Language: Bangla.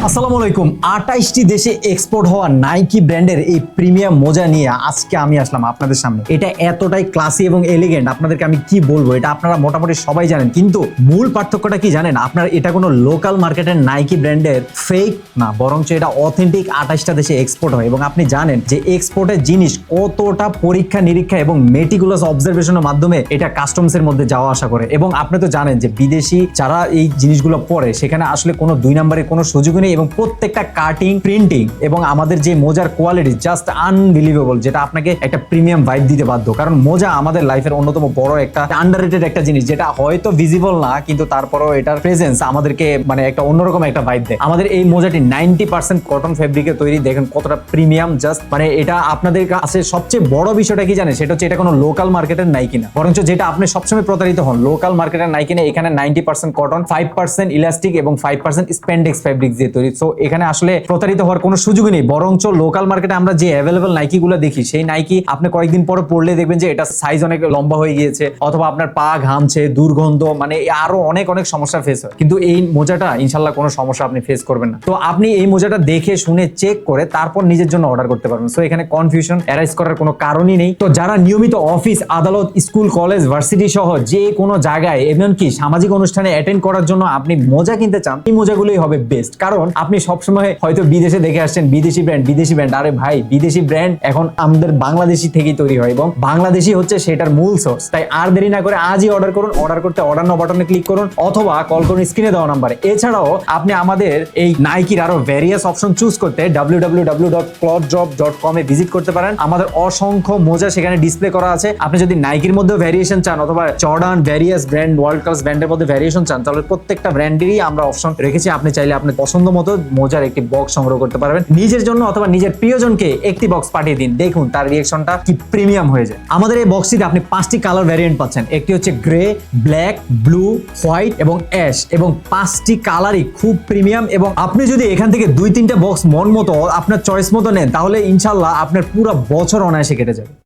আসসালামু আলাইকুম। 28টি দেশে এক্সপোর্ট হওয়া নাইকি ব্র্যান্ডের এই প্রিমিয়াম মোজা নিয়ে আজকে আমি আসলাম আপনাদের সামনে। এটা এতটাই ক্লাসি এবং এলিগেন্ট, আপনাদেরকে আমি কি বলবো, এটা আপনারা মোটামুটি সবাই জানেন, কিন্তু মূল পার্থক্যটা কি জানেন? আপনার এটা কোনো লোকাল মার্কেটের নাইকি ব্র্যান্ডের ফেক না, বরঞ্চ এটা অথেন্টিক 28টা দেশে এক্সপোর্ট হয়। এবং আপনি জানেন যে এক্সপোর্টের জিনিস কতটা পরীক্ষা নিরীক্ষা এবং মেটিকুলাস অবজারভেশনের মাধ্যমে এটা কাস্টমসের মধ্যে যাওয়া আসা করে। এবং আপনি তো জানেন যে বিদেশি যারা এই জিনিসগুলো পরে সেখানে আসলে কোনো দুই নম্বরের কোনো সুযোগ নেই, এবং প্রত্যেকটা কাটিং, প্রিন্টিং এবং আমাদের যে মোজার কোয়ালিটি জাস্ট আনবিলিভেবল, যেটা আপনাকে একটা প্রিমিয়াম ভাইব দিতে বাধ্য। কারণ মোজা আমাদের লাইফের অন্যতম বড় একটা আন্ডাররেটেড একটা জিনিস, যেটা হয়তো ভিজিবল না, কিন্তু তারপরেও এটার প্রেজেন্স আমাদেরকে মানে একটা অন্যরকম একটা ভাইব দেয়। আমাদের এই মোজাটি 90% কটন ফেব্রিকে তৈরি, দেখেন কতটা প্রিমিয়াম। জাস্ট মানে এটা আপনাদের কাছে সবচেয়ে বড় বিষয়টা কি জানেন? সেটা হচ্ছে এটা কোনো লোকাল মার্কেটের নাইকি না, বরঞ্চ যেটা আপনি সবসময় প্রতারিত হন লোকাল মার্কেটের নাইকি না। এখানে 90% কটন, 5% ইলাস্টিক এবং 5% স্প্যান্ডেক্স ফেব্রিক দিয়ে তৈরি। সো এখানে আসলে প্রতারিত হওয়ার কোনো সুযোগই নেই। বরঞ্চ লোকাল মার্কেটে আমরা যে অ্যাভেলেবল নাইকি গুলো দেখি, সেই নাইকি আপনি কয়েকদিন পরে পড়লে দেখবেন যে এটা সাইজ অনেক লম্বা হয়ে গিয়েছে, অথবা আপনার পা ঘামছে, দুর্গন্ধ, মানে আরো অনেক অনেক সমস্যা ফেস হয়। কিন্তু এই মোজাটা ইনশাল্লাহ কোনো সমস্যা আপনি ফেস করবেন না। তো আপনি এই মোজাটা দেখে শুনে চেক করে তারপর নিজের জন্য অর্ডার করতে পারবেন। সো এখানে কনফিউশন অ্যারাইজ করার কোনো কারণই নেই। তো যারা নিয়মিত অফিস, আদালত, স্কুল, কলেজ, ভার্সিটি সহ যে কোনো জায়গায় এমনকি সামাজিক অনুষ্ঠানে অ্যাটেন্ড করার জন্য আপনি মোজা কিনতে চান, এই মোজাগুলোই হবে বেস্ট। কারণ আপনি সবসময় হয়তো বিদেশে দেখে আসছেন বিদেশি ব্র্যান্ড। আরে ভাই, বিদেশি ব্র্যান্ড এখন আমাদের বাংলাদেশি থেকেই তৈরি হয় এবং বাংলাদেশি হচ্ছে সেটার মূল সোর্স। তাই আর দেরি না করে আজই অর্ডার করুন। অর্ডার করতে অর্ডার নাও বাটনে ক্লিক করুন, অথবা কল করুন স্ক্রিনে দেওয়া নাম্বারে। এছাড়াও আপনি আমাদের এই নাইকির আরো ভ্যারিয়াস অপশন চুজ করতে www.clothdrop.com এ ভিজিট করতে পারেন। আমাদের অসংখ্য মোজা সেখানে ডিসপ্লে করা আছে। আপনি যদি নাইকির মধ্যে ভ্যারিয়েশন চান, অথবা Jordan, various brand, world class ব্র্যান্ডের মধ্যে ভ্যারিয়েশন চান, তাহলে প্রত্যেকটা ব্র্যান্ডেরই আমরা অপশন রেখেছি। আপনি চাইলে আপনার পছন্দ মতো মোজার একটি বক্স সংগ্রহ করতে পারবেন নিজের জন্য, অথবা নিজের প্রিয়জনকে একটি বক্স পাঠিয়ে দিন, দেখুন তার রিঅ্যাকশনটা কি প্রিমিয়াম হয়ে যায়। আমাদের এই বক্সটিতে আপনি 5টি কালার ভ্যারিয়েন্ট পাচ্ছেন। একটি হচ্ছে গ্রে, ব্ল্যাক, ব্লু, হোয়াইট এবং অ্যাশ, এবং 5টি কালারই খুব প্রিমিয়াম। এবং আপনি যদি এখান থেকে 2-3টা বক্স মন মতো আপনার চয়েস মতো নেন, তাহলে ইনশাল্লাহ আপনার পুরো বছর অনায়াসে কেটে যাবে।